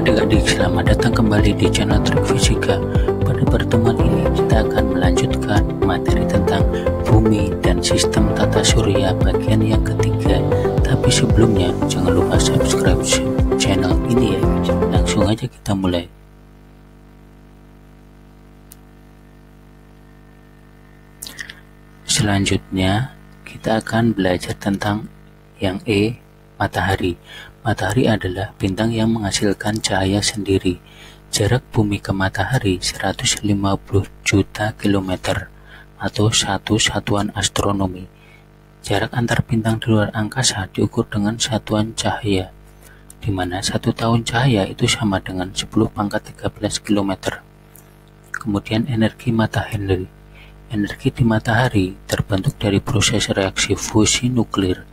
adik-adik, selamat datang kembali di channel Trik Fisika. Pada pertemuan ini kita akan melanjutkan materi tentang bumi dan sistem tata surya bagian yang ketiga. Tapi sebelumnya jangan lupa subscribe channel ini ya. Langsung aja kita mulai. Selanjutnya kita akan belajar tentang yang matahari. Matahari adalah bintang yang menghasilkan cahaya sendiri. Jarak bumi ke matahari 150 juta kilometer atau 1 satuan astronomi. Jarak antar bintang di luar angkasa diukur dengan satuan cahaya, di mana 1 tahun cahaya itu sama dengan 10 pangkat 13 kilometer. Kemudian energi matahari. Energi di matahari terbentuk dari proses reaksi fusi nuklir,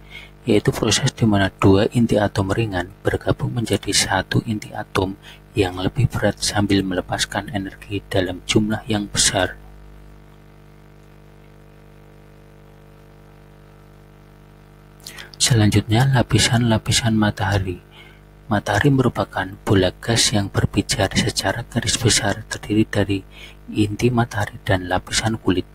yaitu proses di mana dua inti atom ringan bergabung menjadi satu inti atom yang lebih berat sambil melepaskan energi dalam jumlah yang besar. Selanjutnya, lapisan-lapisan matahari. Matahari merupakan bola gas yang berpijar secara garis besar, terdiri dari inti matahari dan lapisan kulit.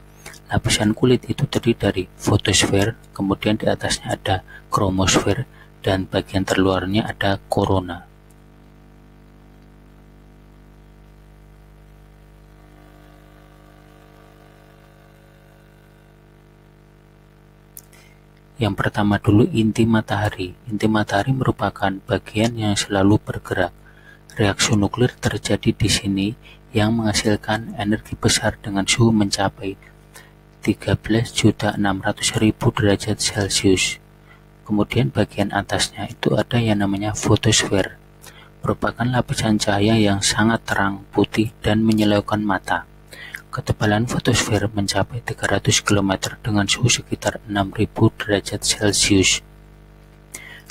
Lapisan kulit itu terdiri dari fotosfer, kemudian di atasnya ada kromosfer, dan bagian terluarnya ada korona. Yang pertama dulu inti matahari. Inti matahari merupakan bagian yang selalu bergerak. Reaksi nuklir terjadi di sini yang menghasilkan energi besar dengan suhu mencapai 13.600.000 derajat Celcius. Kemudian bagian atasnya itu ada yang namanya fotosfer, merupakan lapisan cahaya yang sangat terang, putih, dan menyilaukan mata. Ketebalan fotosfer mencapai 300 km dengan suhu sekitar 6.000 derajat Celcius.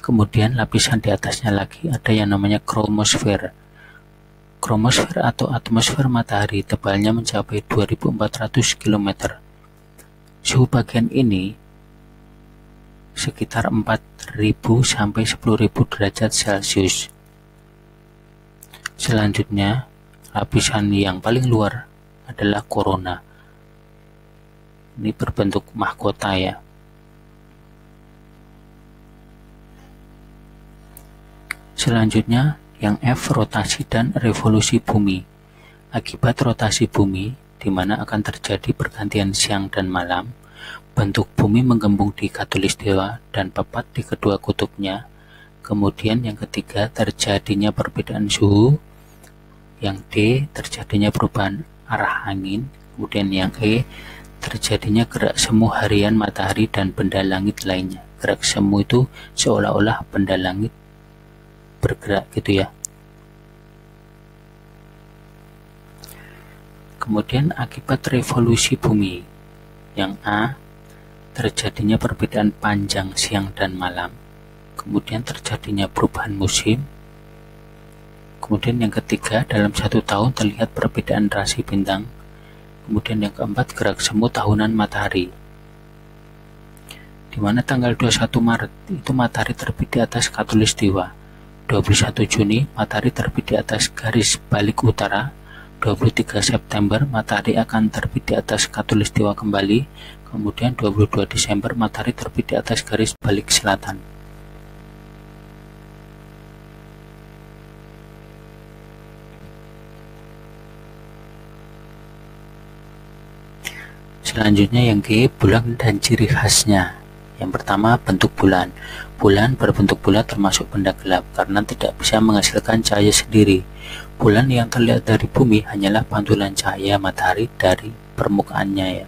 Kemudian lapisan di atasnya lagi ada yang namanya kromosfer. Kromosfer atau atmosfer matahari tebalnya mencapai 2.400 km. Suhu bagian ini sekitar 4.000 sampai 10.000 derajat Celcius. Selanjutnya, lapisan yang paling luar adalah korona. Ini berbentuk mahkota ya. Selanjutnya, yang F, rotasi dan revolusi bumi. Akibat rotasi bumi, di mana akan terjadi pergantian siang dan malam, bentuk bumi menggembung di khatulistiwa dan tepat di kedua kutubnya. Kemudian yang ketiga, terjadinya perbedaan suhu. Yang D, terjadinya perubahan arah angin. Kemudian yang E, terjadinya gerak semu harian matahari dan benda langit lainnya. Gerak semu itu seolah-olah benda langit bergerak gitu ya. Kemudian akibat revolusi bumi. Yang A, terjadinya perbedaan panjang siang dan malam. Kemudian terjadinya perubahan musim. Kemudian yang ketiga, dalam 1 tahun terlihat perbedaan rasi bintang. Kemudian yang keempat, gerak semu tahunan matahari. Di mana tanggal 21 Maret itu matahari terbit di atas khatulistiwa. 21 Juni matahari terbit di atas garis balik utara. 23 September matahari akan terbit di atas khatulistiwa kembali. Kemudian 22 Desember matahari terbit di atas garis balik selatan. Selanjutnya yang G, bulan dan ciri khasnya. Yang pertama, bentuk bulan. Bulan berbentuk bulat termasuk benda gelap karena tidak bisa menghasilkan cahaya sendiri. Bulan yang terlihat dari bumi hanyalah pantulan cahaya matahari dari permukaannya ya.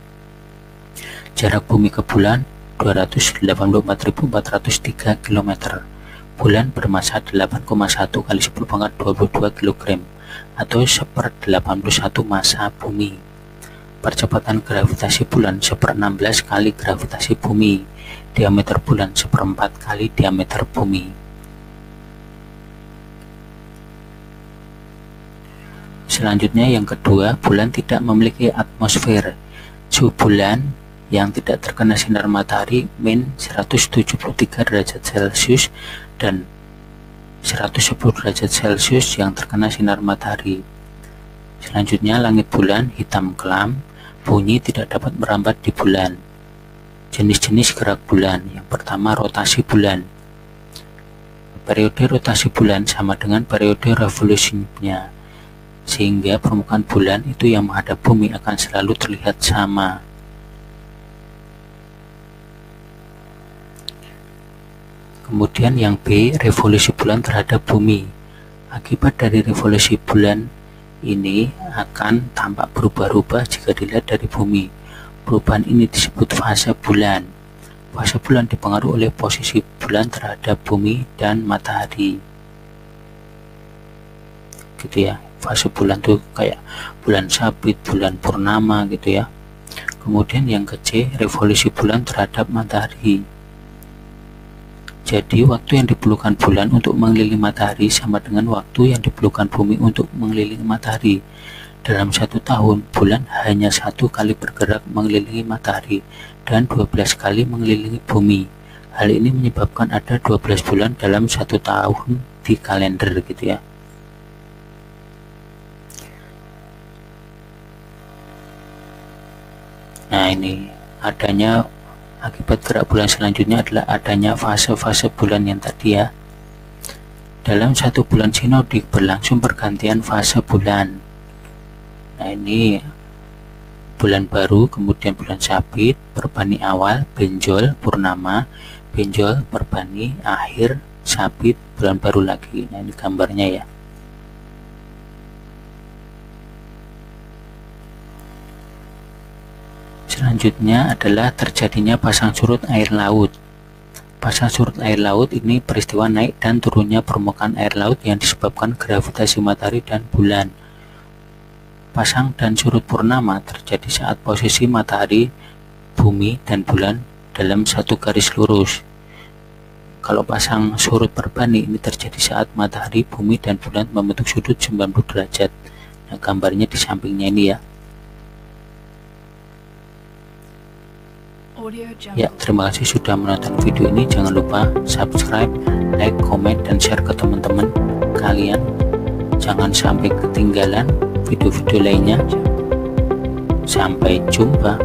Jarak bumi ke bulan 284.403 km. Bulan bermassa 8,1 kali 10 pangkat 22 kg atau 1/81 massa bumi. Percepatan gravitasi bulan 1/16 kali gravitasi bumi. Diameter bulan 1/4 kali diameter bumi. Selanjutnya yang kedua, bulan tidak memiliki atmosfer. Suhu bulan yang tidak terkena sinar matahari min 173 derajat Celcius dan 110 derajat Celcius yang terkena sinar matahari. Selanjutnya langit bulan hitam kelam, bunyi tidak dapat merambat di bulan. Jenis-jenis gerak bulan. Yang pertama, rotasi bulan. Periode rotasi bulan sama dengan periode revolusinya, sehingga permukaan bulan itu yang menghadap bumi akan selalu terlihat sama. Kemudian yang B, revolusi bulan terhadap bumi. Akibat dari revolusi bulan ini akan tampak berubah-ubah jika dilihat dari bumi. Perubahan ini disebut fase bulan. Fase bulan dipengaruhi oleh posisi bulan terhadap bumi dan matahari. Gitu ya. Fase bulan tuh kayak bulan sabit, bulan purnama gitu ya. Kemudian yang ke C, revolusi bulan terhadap matahari. Jadi waktu yang diperlukan bulan untuk mengelilingi matahari sama dengan waktu yang diperlukan bumi untuk mengelilingi matahari. Dalam 1 tahun, bulan hanya 1 kali bergerak mengelilingi matahari dan 12 kali mengelilingi bumi. Hal ini menyebabkan ada 12 bulan dalam 1 tahun di kalender gitu ya. Nah, ini adanya akibat gerak bulan selanjutnya adalah adanya fase-fase bulan yang tadi ya. Dalam 1 bulan zinodik berlangsung pergantian fase bulan. Nah, ini bulan baru, kemudian bulan sabit, perbani awal, benjol, purnama, benjol, perbani, akhir, sabit, bulan baru lagi. Nah, ini gambarnya ya. Selanjutnya adalah terjadinya pasang surut air laut. Pasang surut air laut ini peristiwa naik dan turunnya permukaan air laut yang disebabkan gravitasi matahari dan bulan. Pasang dan surut purnama terjadi saat posisi matahari, bumi, dan bulan dalam satu garis lurus. Kalau pasang surut perbani ini terjadi saat matahari, bumi, dan bulan membentuk sudut 90 derajat. Nah, gambarnya di sampingnya ini ya. Ya, terima kasih sudah menonton video ini. Jangan lupa subscribe, like, komen, dan share ke teman-teman kalian. Jangan sampai ketinggalan video-video lainnya. Sampai jumpa.